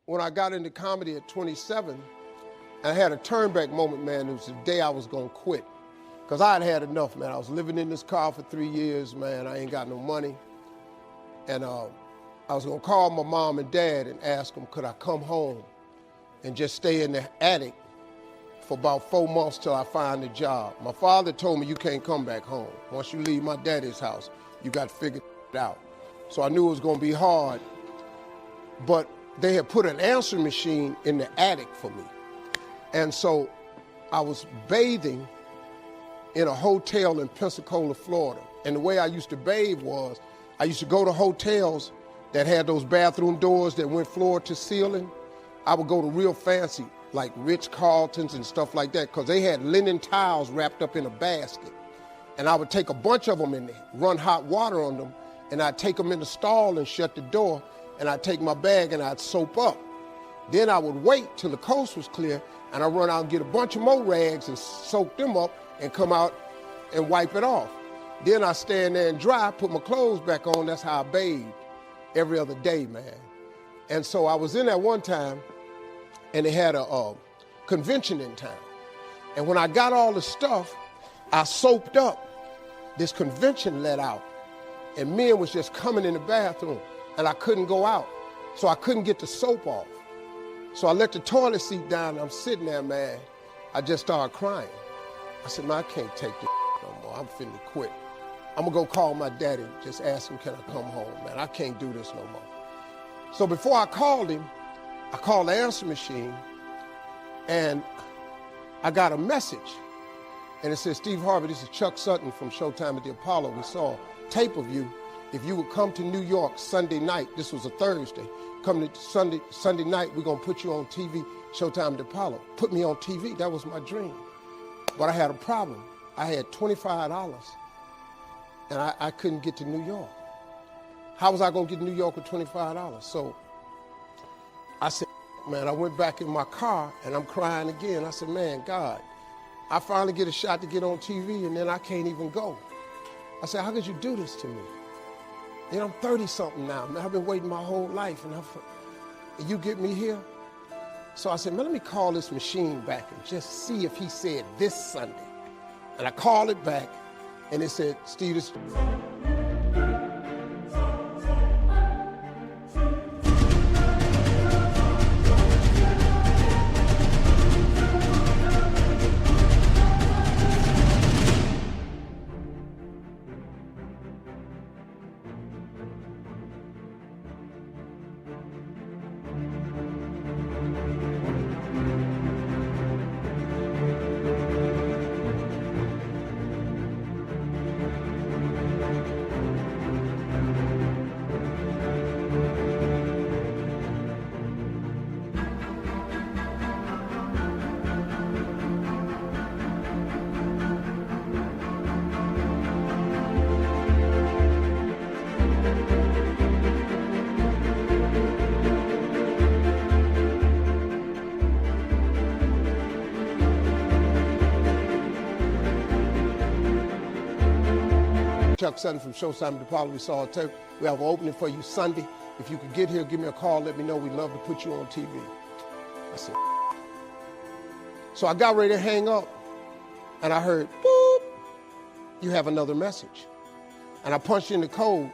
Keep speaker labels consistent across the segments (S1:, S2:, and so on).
S1: when I got into comedy at 27, I had a turnback moment, man. It was the day I was gonna quit. Because I had had enough, man. I was living in this car for 3 years, man. I ain't got no money. And I was gonna call my mom and dad and ask them, could I come home and just stay in the attic for about 4 months till I find a job. My father told me, you can't come back home. Once you leave my daddy's house, you got to figure it out. So I knew it was gonna be hard, but they had put an answering machine in the attic for me. And so I was bathing in a hotel in Pensacola, Florida. And the way I used to bathe was, I used to go to hotels that had those bathroom doors that went floor to ceiling. I would go to real fancy, like Ritz-Carltons and stuff like that, because they had linen towels wrapped up in a basket. And I would take a bunch of them and run hot water on them, and I'd take them in the stall and shut the door, and I'd take my bag and I'd soap up. Then I would wait till the coast was clear, and I'd run out and get a bunch of more rags and soak them up and come out and wipe it off. Then I stand there and dry, put my clothes back on. That's how I bathed every other day, man. And so I was in there one time, and they had a convention in town. And when I got all the stuff, I soaped up. This convention let out, and men was just coming in the bathroom, and I couldn't go out, so I couldn't get the soap off. So I let the toilet seat down, and I'm sitting there, man. I just started crying. I said, man, I can't take this no more. I'm finna quit. I'm gonna go call my daddy, just ask him, can I come home, man? I can't do this no more. So before I called him, I called the answer machine, and I got a message. And it said, Steve Harvey, this is Chuck Sutton from Showtime at the Apollo. We saw a tape of you. If you would come to New York Sunday night, this was a Thursday, come to Sunday night, we're gonna put you on TV, Showtime at the Apollo. Put me on TV, that was my dream. But I had a problem. I had $25, and I couldn't get to New York. How was I gonna get to New York with $25? So I said, man, I went back in my car, and I'm crying again. I said, man, God, I finally get a shot to get on TV, and then I can't even go. I said, how could you do this to me? You know, I'm 30-something now, man. I've been waiting my whole life, and you get me here? So I said, man, let me call this machine back and just see if he said this Sunday. And I called it back, and it said, Steve, this... Chuck Sutton from Showtime at the Apollo. We saw a tape. We have an opening for you Sunday. If you could get here, give me a call, let me know. We'd love to put you on TV. I said, so I got ready to hang up, and I heard, boop, you have another message. And I punched in the code,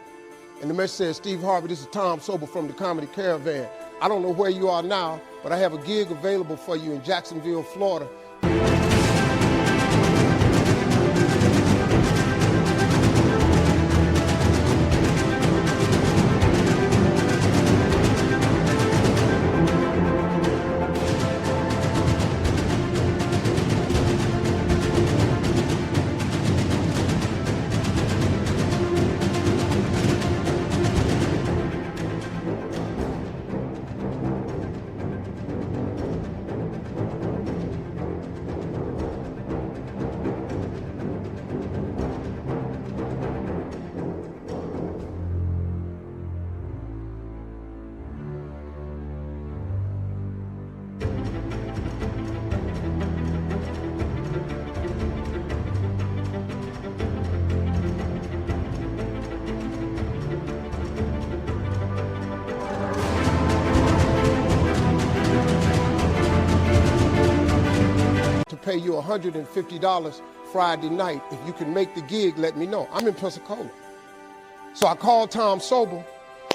S1: and the message says, Steve Harvey, this is Tom Sobel from the Comedy Caravan. I don't know where you are now, but I have a gig available for you in Jacksonville, Florida. pay you $150 Friday night. If you can make the gig, let me know. I'm in Pensacola. So I called Tom Sobel.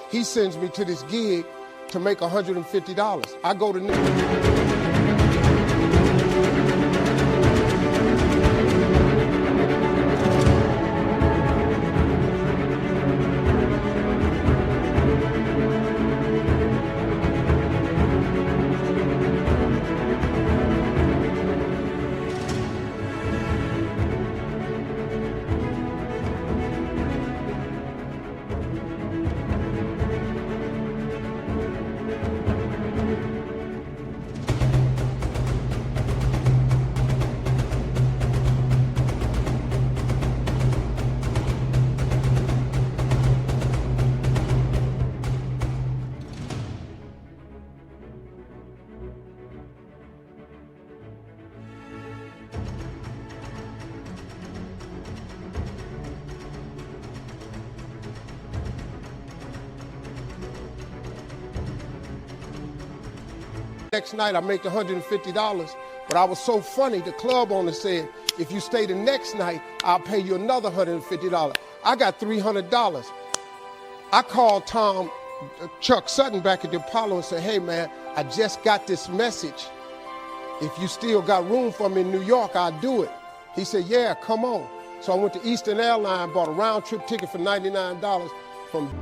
S1: He sends me to this gig to make $150. I go to... Next night, I make $150, but I was so funny, the club owner said, if you stay the next night, I'll pay you another $150. I got $300. I called Chuck Sutton back at the Apollo and said, hey man, I just got this message. If you still got room for me in New York, I'll do it. He said, yeah, come on. So I went to Eastern Airlines, bought a round trip ticket for $99 from...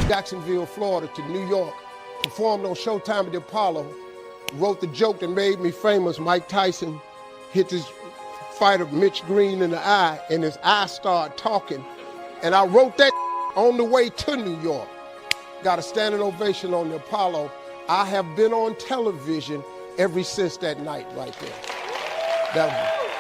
S1: Jacksonville, Florida to New York, performed on Showtime at the Apollo, wrote the joke that made me famous. Mike Tyson hit this fighter Mitch Green in the eye and his eye started talking. And I wrote that on the way to New York. Got a standing ovation on the Apollo. I have been on television ever since that night right there.